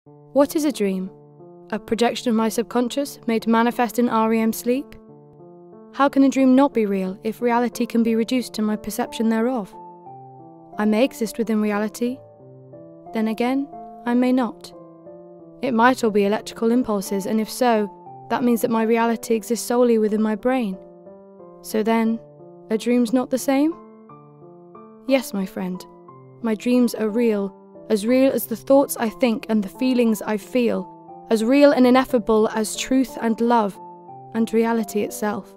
What is a dream? A projection of my subconscious made manifest in REM sleep? How can a dream not be real if reality can be reduced to my perception thereof? I may exist within reality. Then again, I may not. It might all be electrical impulses, and if so, that means that my reality exists solely within my brain. So then, a dream's not the same? Yes, my friend. My dreams are real as the thoughts I think and the feelings I feel, as real and ineffable as truth and love and reality itself.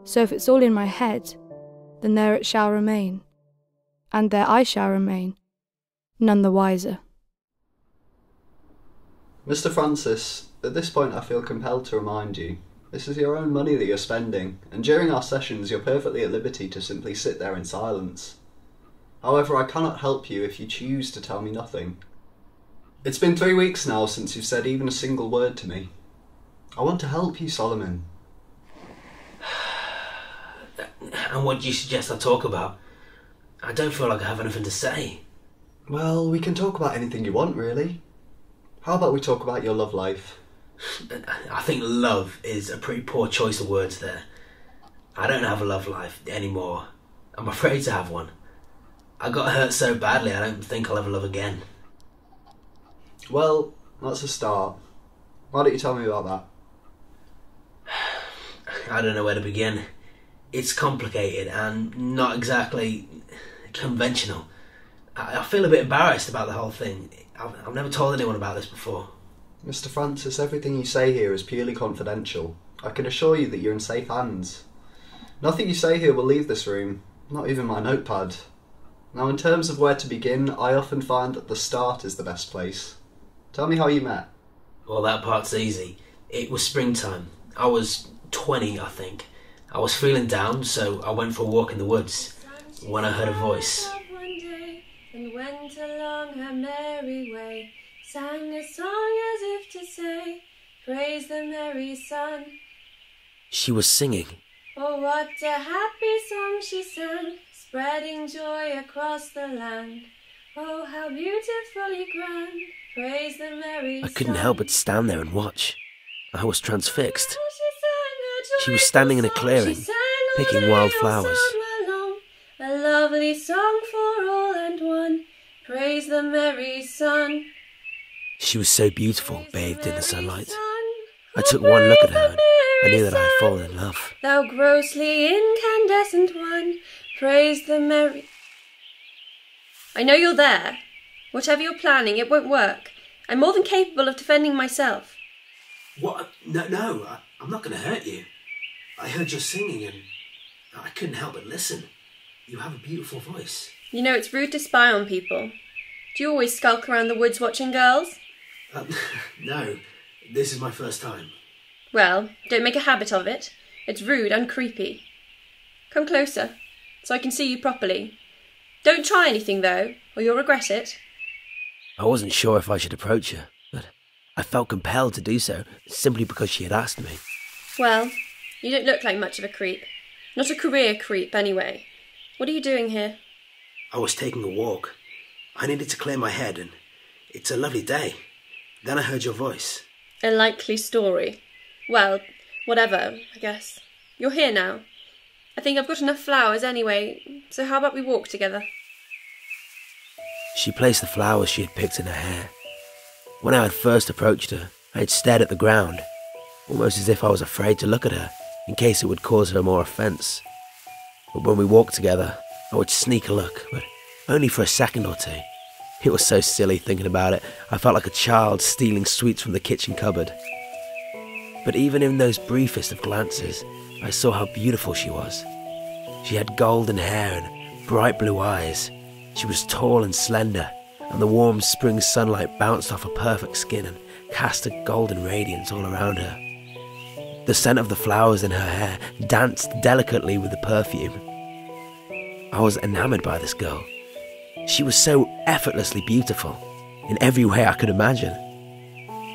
So if it's all in my head, then there it shall remain, and there I shall remain, none the wiser. Mr. Francis, at this point I feel compelled to remind you, this is your own money that you're spending, and during our sessions you're perfectly at liberty to simply sit there in silence. However, I cannot help you if you choose to tell me nothing. It's been 3 weeks now since you've said even a single word to me. I want to help you, Solomon. And what do you suggest I talk about? I don't feel like I have anything to say. Well, we can talk about anything you want, really. How about we talk about your love life? I think love is a pretty poor choice of words there. I don't have a love life anymore. I'm afraid to have one. I got hurt so badly I don't think I'll ever love again. Well, that's a start. Why don't you tell me about that? I don't know where to begin. It's complicated and not exactly conventional. I feel a bit embarrassed about the whole thing. I've never told anyone about this before. Mr. Francis, everything you say here is purely confidential. I can assure you that you're in safe hands. Nothing you say here will leave this room, not even my notepad. Now, in terms of where to begin, I often find that the start is the best place. Tell me how you met. Well, that part's easy. It was springtime. I was 20, I think. I was feeling down, so I went for a walk in the woods when I heard a voice. And went along her merry way, sang a song as if to say, praise the merry sun. She was singing. Oh, what a happy song she sang, spreading joy across the land. Oh, how beautifully grand, praise the merry sun. I couldn't help but stand there and watch. I was transfixed. She was standing in a clearing, picking wild flowers. A lovely song for all and one, praise the merry sun. She was so beautiful, bathed in the sunlight. I took one look at her and I knew that I had fallen in love. Thou grossly incandescent one, praise the merry... I know you're there. Whatever you're planning, it won't work. I'm more than capable of defending myself. What? No, I'm not going to hurt you. I heard your singing and I couldn't help but listen. You have a beautiful voice. You know it's rude to spy on people. Do you always skulk around the woods watching girls? No, this is my first time. Well, don't make a habit of it. It's rude and creepy. Come closer, so I can see you properly. Don't try anything, though, or you'll regret it. I wasn't sure if I should approach her, but I felt compelled to do so, simply because she had asked me. Well, you don't look like much of a creep. Not a career creep, anyway. What are you doing here? I was taking a walk. I needed to clear my head, and it's a lovely day. Then I heard your voice. A likely story. Well, whatever, I guess. You're here now. I think I've got enough flowers anyway, so how about we walk together? She placed the flowers she had picked in her hair. When I had first approached her, I had stared at the ground, almost as if I was afraid to look at her, in case it would cause her more offence. But when we walked together, I would sneak a look, but only for a second or two. It was so silly thinking about it. I felt like a child stealing sweets from the kitchen cupboard. But even in those briefest of glances, I saw how beautiful she was. She had golden hair and bright blue eyes. She was tall and slender, and the warm spring sunlight bounced off her perfect skin and cast a golden radiance all around her. The scent of the flowers in her hair danced delicately with the perfume. I was enamoured by this girl. She was so effortlessly beautiful, in every way I could imagine.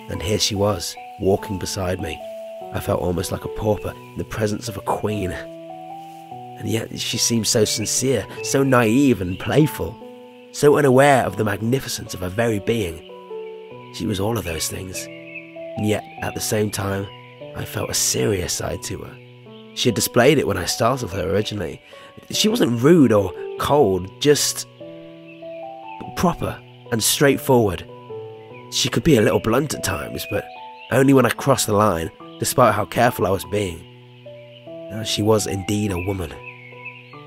And here she was, walking beside me. I felt almost like a pauper in the presence of a queen. And yet she seemed so sincere, so naive and playful, so unaware of the magnificence of her very being. She was all of those things, and yet at the same time, I felt a serious side to her. She had displayed it when I startled her originally. She wasn't rude or cold, just proper and straightforward. She could be a little blunt at times, but only when I crossed the line, despite how careful I was being. She was indeed a woman.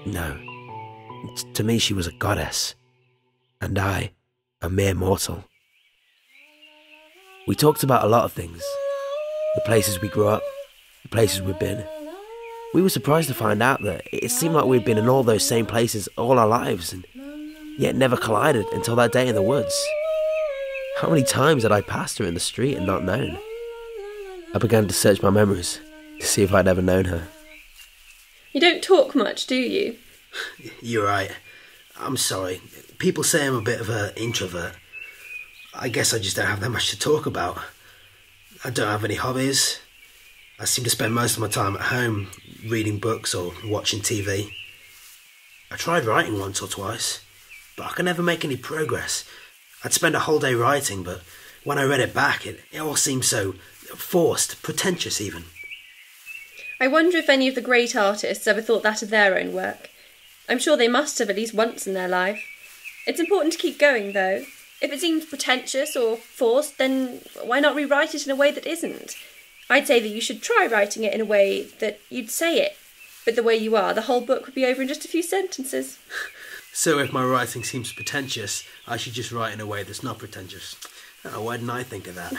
No, to me she was a goddess, and I, a mere mortal. We talked about a lot of things. The places we grew up, the places we'd been. We were surprised to find out that it seemed like we'd been in all those same places all our lives, and yet never collided until that day in the woods. How many times had I passed her in the street and not known? I began to search my memories to see if I'd ever known her. You don't talk much, do you? You're right. I'm sorry. People say I'm a bit of an introvert. I guess I just don't have that much to talk about. I don't have any hobbies. I seem to spend most of my time at home, reading books or watching TV. I tried writing once or twice, but I could never make any progress. I'd spend a whole day writing, but when I read it back, it all seemed so forced, pretentious even. I wonder if any of the great artists ever thought that of their own work. I'm sure they must have at least once in their life. It's important to keep going, though. If it seems pretentious or forced, then why not rewrite it in a way that isn't? I'd say that you should try writing it in a way that you'd say it, but the way you are, the whole book would be over in just a few sentences. So if my writing seems pretentious, I should just write in a way that's not pretentious. Oh, why didn't I think of that?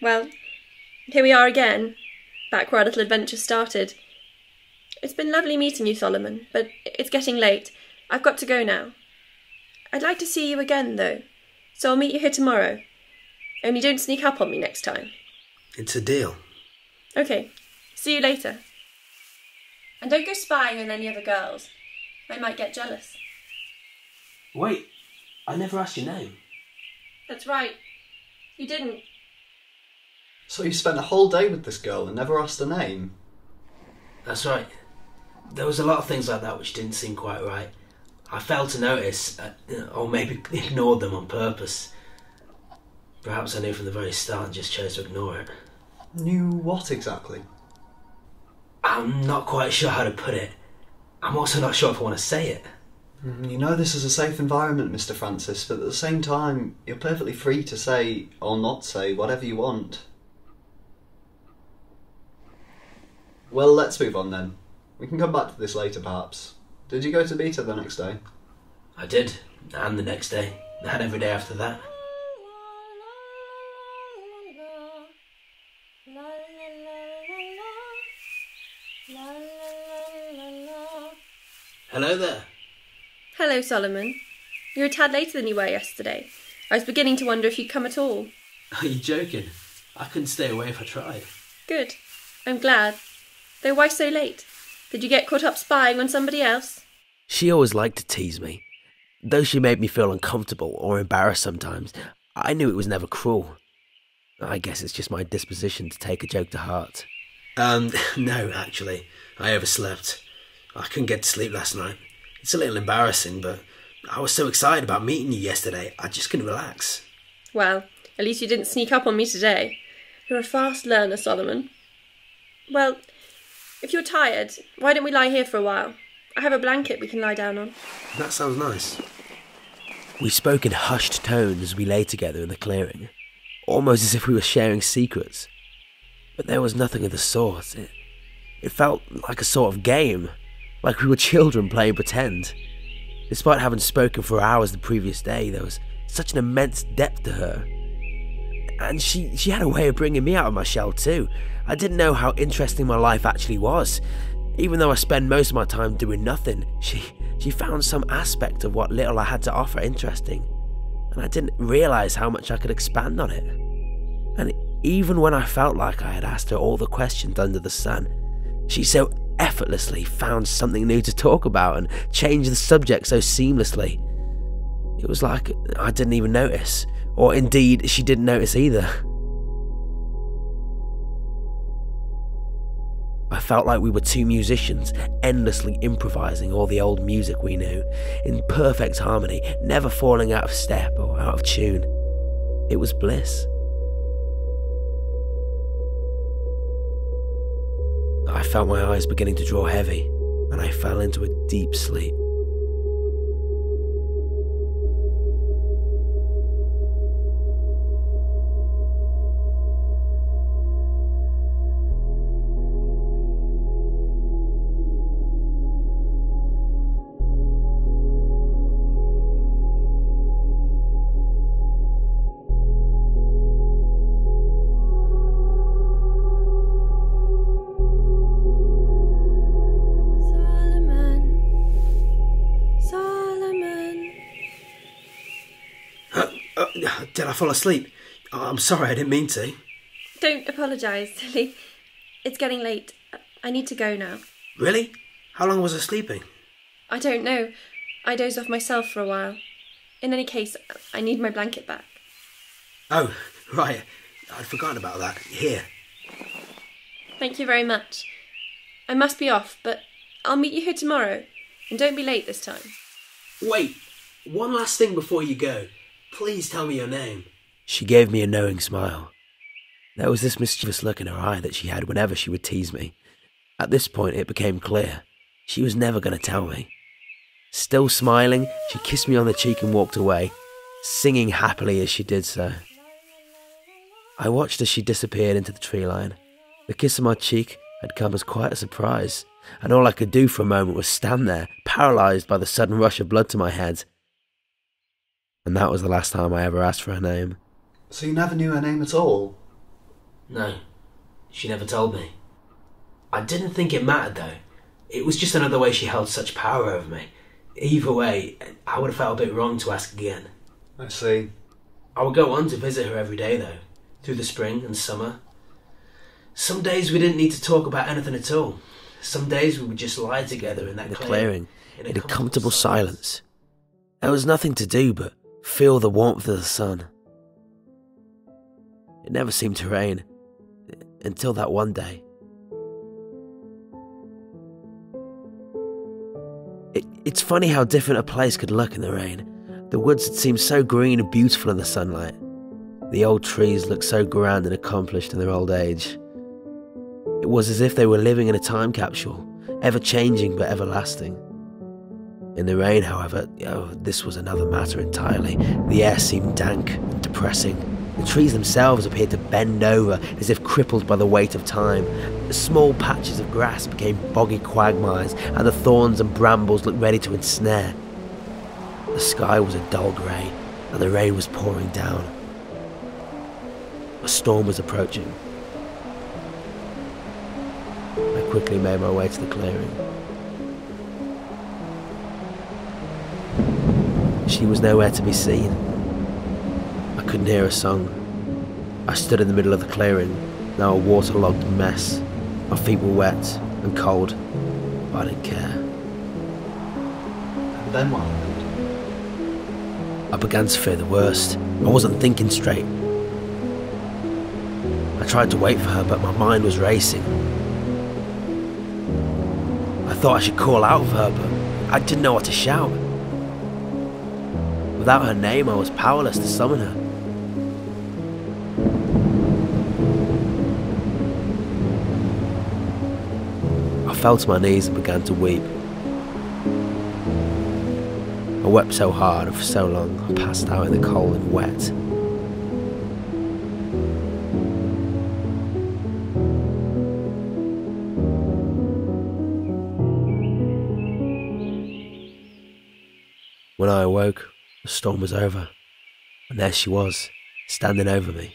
Well, here we are again, back where our little adventure started. It's been lovely meeting you, Solomon, but it's getting late. I've got to go now. I'd like to see you again, though, so I'll meet you here tomorrow. Only don't sneak up on me next time. It's a deal. Okay, see you later. And don't go spying on any other girls. I might get jealous. Wait, I never asked your name. That's right. You didn't. So you spent a whole day with this girl and never asked her name? That's right. There was a lot of things like that which didn't seem quite right. I failed to notice, or maybe ignored them on purpose. Perhaps I knew from the very start and just chose to ignore it. Knew what exactly? I'm not quite sure how to put it. I'm also not sure if I want to say it. You know this is a safe environment, Mr. Francis, but at the same time, you're perfectly free to say, or not say, whatever you want. Well, let's move on then. We can come back to this later, perhaps. Did you go to Beta the next day? I did, and the next day, and every day after that. Hello there. Hello, Solomon. You're a tad later than you were yesterday. I was beginning to wonder if you'd come at all. Are you joking? I couldn't stay away if I tried. Good. I'm glad. Though why so late? Did you get caught up spying on somebody else? She always liked to tease me. Though she made me feel uncomfortable or embarrassed sometimes, I knew it was never cruel. I guess it's just my disposition to take a joke to heart. No, actually. I overslept. I couldn't get to sleep last night. It's a little embarrassing, but I was so excited about meeting you yesterday, I just couldn't relax. Well, at least you didn't sneak up on me today. You're a fast learner, Solomon. Well, if you're tired, why don't we lie here for a while? I have a blanket we can lie down on. That sounds nice. We spoke in hushed tones as we lay together in the clearing, almost as if we were sharing secrets. But there was nothing of the sort. It felt like a sort of game, like we were children playing pretend. Despite having spoken for hours the previous day, there was such an immense depth to her. And she had a way of bringing me out of my shell too. I didn't know how interesting my life actually was. Even though I spend most of my time doing nothing, she found some aspect of what little I had to offer interesting. And I didn't realise how much I could expand on it. And even when I felt like I had asked her all the questions under the sun, she so effortlessly found something new to talk about and changed the subject so seamlessly. It was like I didn't even notice, or indeed she didn't notice either. I felt like we were two musicians, endlessly improvising all the old music we knew, in perfect harmony, never falling out of step or out of tune. It was bliss. I felt my eyes beginning to draw heavy, and I fell into a deep sleep. Did I fall asleep? Oh, I'm sorry, I didn't mean to. Don't apologise, silly. It's getting late. I need to go now. Really? How long was I sleeping? I don't know. I dozed off myself for a while. In any case, I need my blanket back. Oh, right. I'd forgotten about that. Here. Thank you very much. I must be off, but I'll meet you here tomorrow. And don't be late this time. Wait, one last thing before you go. Please tell me your name. She gave me a knowing smile. There was this mischievous look in her eye that she had whenever she would tease me. At this point, it became clear. She was never going to tell me. Still smiling, she kissed me on the cheek and walked away, singing happily as she did so. I watched as she disappeared into the tree line. The kiss on my cheek had come as quite a surprise, and all I could do for a moment was stand there, paralysed by the sudden rush of blood to my head. And that was the last time I ever asked for her name. So you never knew her name at all? No, she never told me. I didn't think it mattered though. It was just another way she held such power over me. Either way, I would have felt a bit wrong to ask again. I see. I would go on to visit her every day though, through the spring and summer. Some days we didn't need to talk about anything at all. Some days we would just lie together in that clearing, in a comfortable silence. There was nothing to do but feel the warmth of the sun. It never seemed to rain, until that one day. It's funny how different a place could look in the rain. The woods had seemed so green and beautiful in the sunlight. The old trees looked so grand and accomplished in their old age. It was as if they were living in a time capsule, ever-changing but everlasting. In the rain, however, this was another matter entirely. The air seemed dank and depressing. The trees themselves appeared to bend over as if crippled by the weight of time. The small patches of grass became boggy quagmires, and the thorns and brambles looked ready to ensnare. The sky was a dull grey, and the rain was pouring down. A storm was approaching. I quickly made my way to the clearing. She was nowhere to be seen. I couldn't hear a song. I stood in the middle of the clearing, now a waterlogged mess. My feet were wet and cold, but I didn't care. And then what happened? I began to fear the worst. I wasn't thinking straight. I tried to wait for her, but my mind was racing. I thought I should call out for her, but I didn't know what to shout. Without her name, I was powerless to summon her. I fell to my knees and began to weep. I wept so hard and for so long, I passed out in the cold and wet. When I awoke, the storm was over, and there she was, standing over me.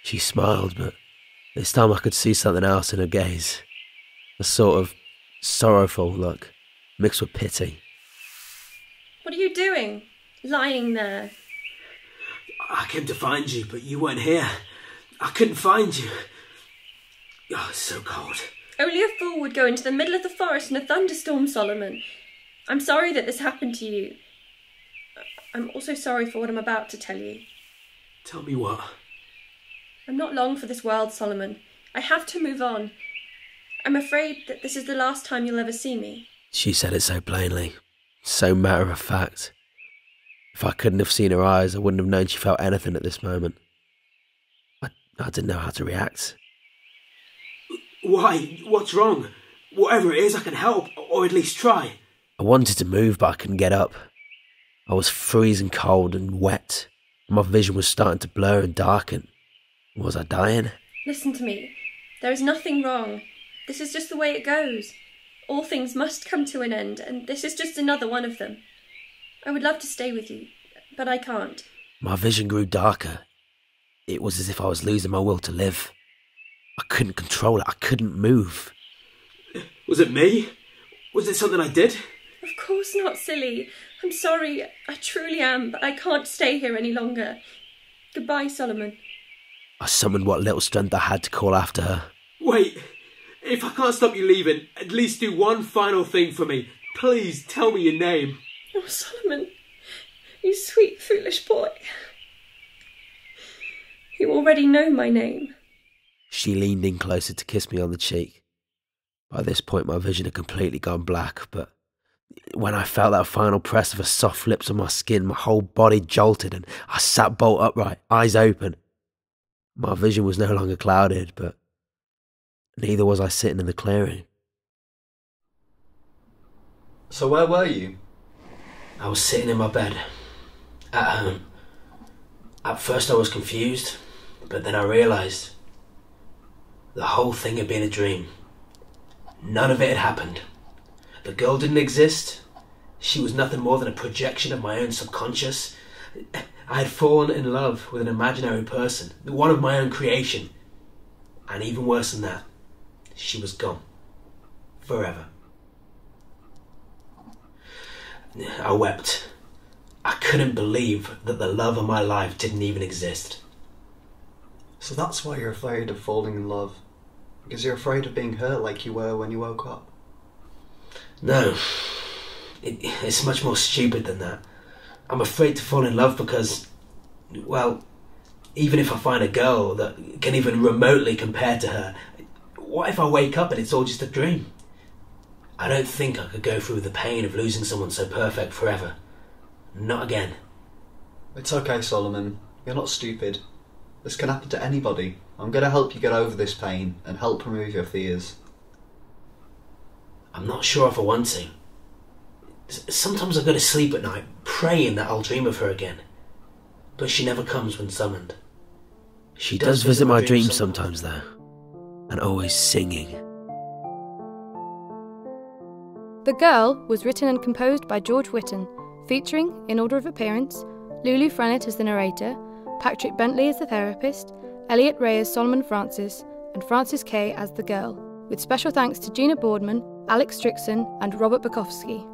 She smiled, but this time I could see something else in her gaze. A sort of sorrowful look, mixed with pity. What are you doing? Lying there. I came to find you, but you weren't here. I couldn't find you. Oh, it's so cold. Only a fool would go into the middle of the forest in a thunderstorm, Solomon. I'm sorry that this happened to you. I'm also sorry for what I'm about to tell you. Tell me what? I'm not long for this world, Solomon. I have to move on. I'm afraid that this is the last time you'll ever see me. She said it so plainly, so matter of fact. If I couldn't have seen her eyes, I wouldn't have known she felt anything at this moment. I didn't know how to react. Why? What's wrong? Whatever it is, I can help, or at least try. I wanted to move, but I couldn't get up. I was freezing cold and wet. My vision was starting to blur and darken. Was I dying? Listen to me. There is nothing wrong. This is just the way it goes. All things must come to an end, and this is just another one of them. I would love to stay with you, but I can't. My vision grew darker. It was as if I was losing my will to live. I couldn't control it. I couldn't move. Was it me? Was it something I did? Of course not, silly. I'm sorry. I truly am, but I can't stay here any longer. Goodbye, Solomon. I summoned what little strength I had to call after her. Wait. If I can't stop you leaving, at least do one final thing for me. Please tell me your name. Oh, Solomon. You sweet, foolish boy. You already know my name. She leaned in closer to kiss me on the cheek. By this point, my vision had completely gone black, but when I felt that final press of her soft lips on my skin, my whole body jolted and I sat bolt upright, eyes open. My vision was no longer clouded, but neither was I sitting in the clearing. So where were you? I was sitting in my bed, at home. At first I was confused, but then I realised the whole thing had been a dream. None of it had happened. The girl didn't exist. She was nothing more than a projection of my own subconscious. I had fallen in love with an imaginary person, one of my own creation. And even worse than that, she was gone. Forever. I wept. I couldn't believe that the love of my life didn't even exist. So that's why you're afraid of falling in love? Because you're afraid of being hurt like you were when you woke up? No. It's much more stupid than that. I'm afraid to fall in love because, well, even if I find a girl that can even remotely compare to her, what if I wake up and it's all just a dream? I don't think I could go through the pain of losing someone so perfect forever. Not again. It's okay, Solomon. You're not stupid. This can happen to anybody. I'm going to help you get over this pain and help remove your fears. I'm not sure if I want to. Sometimes I go to sleep at night praying that I'll dream of her again. But she never comes when summoned. She does visit my dreams sometimes though, and always singing. The Girl was written and composed by George Whitten, featuring, in order of appearance, Lulu Frenett as the narrator, Patrick Bentley as the therapist, Elliot Wray as Solomon Francis, and Frances Kaye as the Girl, with special thanks to Gina Boardman, Alex Strickson and Robert Borkowski.